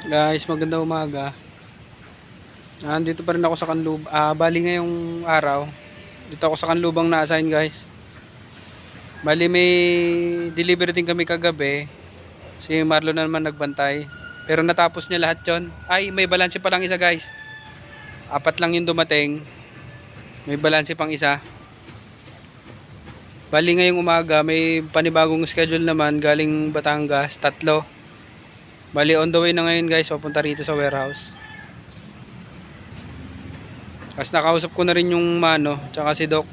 Guys, magandang umaga. Nandito pa rin ako sa Kanlub. Bali ngayong araw, dito ako sa Kanlubang na-assign, guys. Bali may delivery din kami kagabi. Si Marlon na naman nagbantay. Pero natapos niya lahat 'yon. Ay, may balanse pa lang isa, guys. Apat lang yung dumating. May balanse pang isa. Bali ngayong umaga, may panibagong schedule naman galing Batangas, 3. Bali on the way na ngayon, guys, papunta rito sa warehouse. As nakausap ko na rin yung Mano, tsaka si Doc.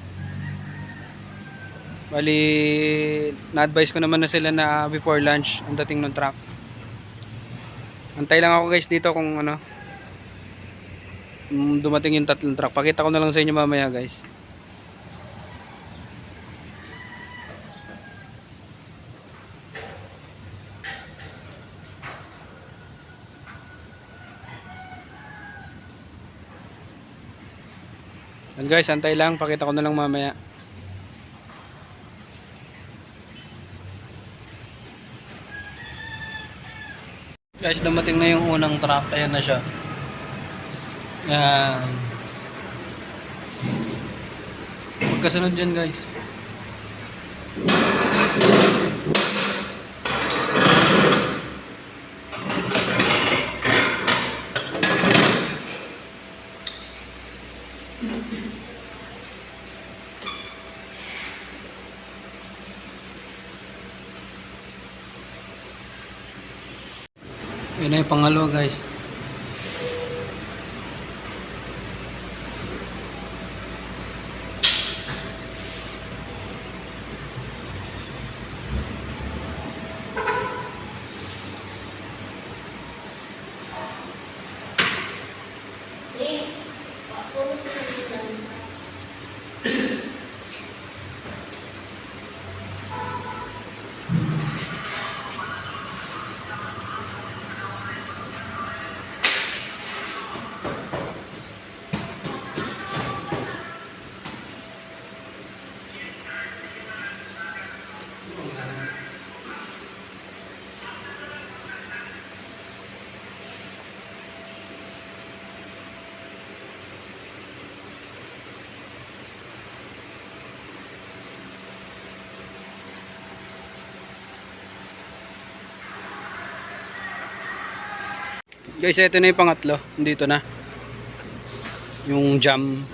Bali, na-advise ko naman na sila na before lunch ang dating ng truck. Antay lang ako, guys, dito kung ano dumating yung 3 truck. Pakita ko na lang sa inyo mamaya, guys. And guys, antay lang, pakita ko na lang mamaya. Guys, dumating na yung unang truck. Ayan na siya. Yan. Magkasunod dyan, guys. Yun na yung pangalawa, guys. Guys, ito na yung pangatlo. Dito na yung jam.